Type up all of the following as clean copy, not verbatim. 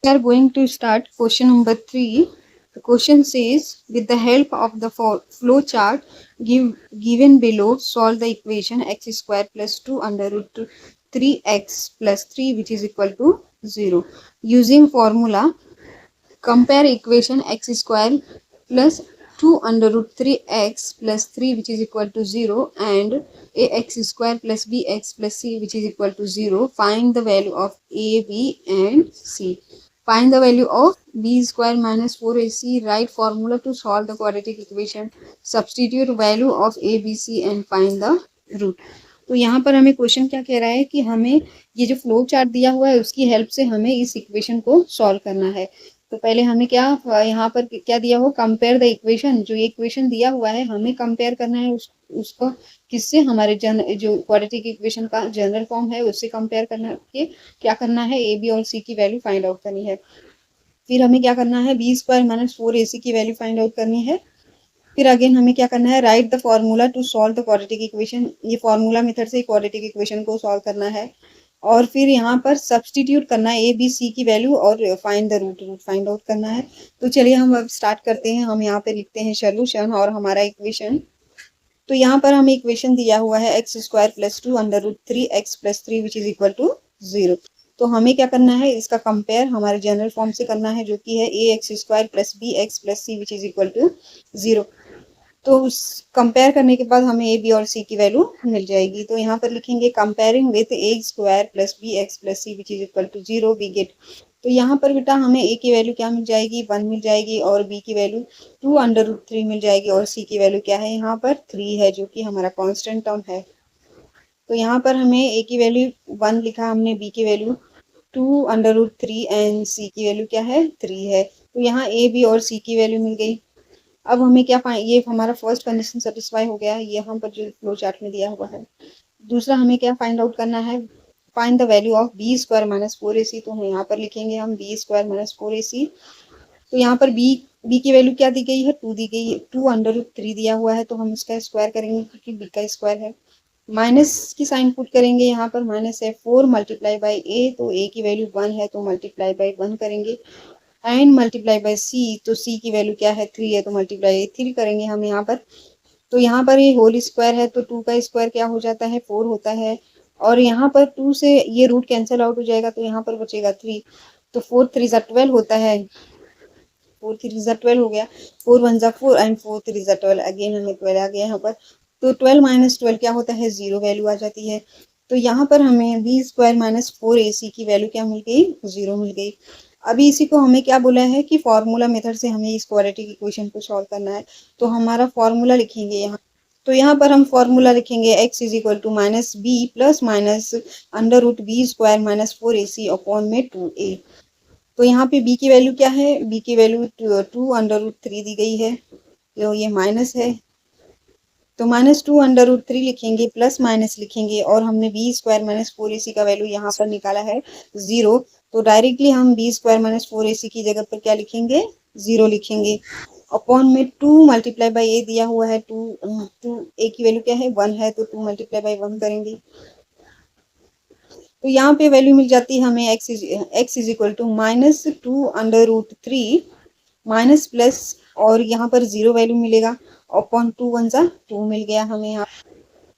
We are going to start question number 3. The question says, with the help of the flow chart given below, solve the equation x square plus 2 under root 3x plus 3 which is equal to 0. Using formula, compare equation x square plus 2 under root 3x plus 3 which is equal to 0 and ax square plus bx plus c which is equal to 0. Find the value of a, b and c. Find the value of b square minus 4ac. Write formula to solve the quadratic equation. Substitute value of a, b, c and find the root. तो यहाँ पर हमें question क्या कह रहा है कि हमें ये जो फ्लो चार्ट दिया हुआ है उसकी हेल्प से हमें इस इक्वेशन को सॉल्व करना है। तो पहले हमें क्या यहाँ पर क्या दिया हो, कंपेयर द इक्वेशन। जो ये इक्वेशन दिया हुआ है हमें कंपेयर करना है उसको किससे, हमारे जो क्वाड्रेटिक इक्वेशन का जनरल फॉर्म है उससे कंपेयर करना के क्या करना है, ए बी और सी की वैल्यू फाइंड आउट करनी है। फिर हमें क्या करना है, बी स्क्वायर माइनस 4ac की वैल्यू फाइंड आउट करनी है। फिर अगेन हमें क्या करना है, write the formula to solve the quadratic equation. ये फॉर्मूला मेथड से क्वाड्रेटिक इक्वेशन को सॉल्व करना है। और फिर यहाँ पर सब्सटीट्यूट करना है ए बी सी की वैल्यू और find the root find out करना है। तो चलिए हम अब स्टार्ट करते हैं। हम यहाँ पे लिखते हैं सोल्यूशन और हमारा इक्वेशन। तो यहाँ पर हमें इक्वेशन दिया हुआ है x square plus 2 under root 3x plus 3 which is equal to 0। तो हमें क्या करना है, इसका कंपेयर हमारे जनरल फॉर्म से करना है जो कि है A x square plus B x plus C which is equal to 0। तो उस कंपेयर करने के बाद हमें ए बी और सी की वैल्यू मिल जाएगी। तो यहाँ पर लिखेंगे comparing with a square plus B x plus C which is equal to 0 we get. तो यहाँ पर बेटा हमें ए की वैल्यू क्या मिल जाएगी, 1 मिल जाएगी और बी की वैल्यू 2 अंडर रूट 3 मिल जाएगी और सी की वैल्यू क्या है, यहाँ पर 3 है जो कि हमारा कांस्टेंट टर्म है। तो यहाँ पर हमें ए की वैल्यू 1 लिखा हमने, बी की वैल्यू 2 अंडर रूट 3 एंड सी की वैल्यू क्या है, 3 है। तो यहाँ ए बी और सी की वैल्यू मिल गई। अब हमें क्या ये हमारा फर्स्ट कंडीशन सेटिस्फाई हो गया है, ये यहाँ पर जो फ्लो चार्ट में दिया हुआ है। दूसरा हमें क्या फाइंड आउट करना है, find the value of b square minus 4ac। तो हम यहाँ पर लिखेंगे हम बी स्क्वायर माइनस 4ac। तो यहाँ पर बी की वैल्यू क्या दी गई है, 2 दी गई है। 2 अंडर रूट 3 दिया हुआ है तो हम इसका स्क्वायर करेंगे क्योंकि बी का स्क्वायर है। माइनस की साइन पुट करेंगे, यहाँ पर माइनस है 4 मल्टीप्लाई बाई ए। तो ए की वैल्यू 1 है तो मल्टीप्लाई बाई 1 करेंगे एंड मल्टीप्लाई बाई सी। तो सी की वैल्यू क्या है, 3 है तो मल्टीप्लाई 3 करेंगे हम यहाँ पर। तो यहाँ पर ये होल स्क्वायर है तो 2 का स्क्वायर क्या हो जाता है, 4 होता है। और यहाँ पर 2 से ये रूट कैंसिल आउट हो जाएगा तो यहाँ पर बचेगा 3। तो 4 3 जा 12 होता है, 4 3 जा 12 हो गया, 4 1 जा 4 एंड 4 3 जा 12। अगेन हमें 12 आ गया यहाँ पर। तो 12 माइनस 12 क्या होता है, 0 वैल्यू आ जाती है। तो यहाँ पर हमें बी स्क्वायर माइनस 4ac की वैल्यू क्या मिल गई, 0 मिल गई। अभी इसी को हमें क्या बोला है कि फॉर्मूला मेथड से हमें इस क्वाड्रेटिक इक्वेशन को सॉल्व करना है। तो हमारा फॉर्मूला लिखेंगे यहाँ। तो यहाँ पर हम फॉर्मूला लिखेंगे x is equal to minus b plus minus under root b square minus 4ac upon में 2a। तो यहाँ पे b की वैल्यू क्या है, b की वैल्यू 2 अंडर रूट 3 दी गई है तो ये माइनस है। तो माइनस 2 अंडर रूट 3 लिखेंगे, प्लस माइनस लिखेंगे और हमने बी स्क्वायर माइनस 4ac का वैल्यू यहाँ पर निकाला है 0। तो डायरेक्टली हम बी स्क्वायर माइनस 4ac की जगह पर क्या लिखेंगे, 0 लिखेंगे। अपॉन में 2 मल्टीप्लाई बाई ए दिया हुआ है, 2 ए की वैल्यू क्या है, 1 है तो 2 मल्टीप्लाई बाई 1 करेंगे। तो यहाँ पे वैल्यू मिल जाती है हमें x is equal to minus 2 under root 3 minus plus और यहाँ पर 0 वैल्यू मिलेगा। अपॉन 2 1 जा 2 मिल गया हमें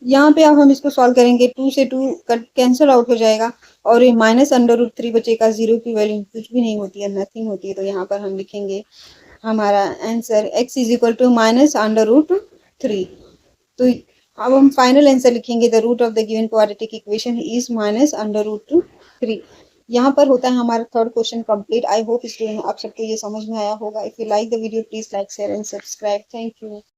यहाँ पे। अब हम इसको सॉल्व करेंगे, 2 से 2 कैंसिल आउट हो जाएगा और ये माइनस अंडर रूट 3 बचेगा। 0 की वैल्यू कुछ भी नहीं होती है, नथिंग होती है। तो यहाँ पर हम लिखेंगे हमारा answer x is equal to minus under root 3। तो अब हम फाइनल आंसर लिखेंगे, the root of the given quadratic equation is minus under root 3। यहाँ पर होता है हमारा third question complete. I hope student आप सबको ये समझ में आया होगा। If you like the video please like share and subscribe. Thank you.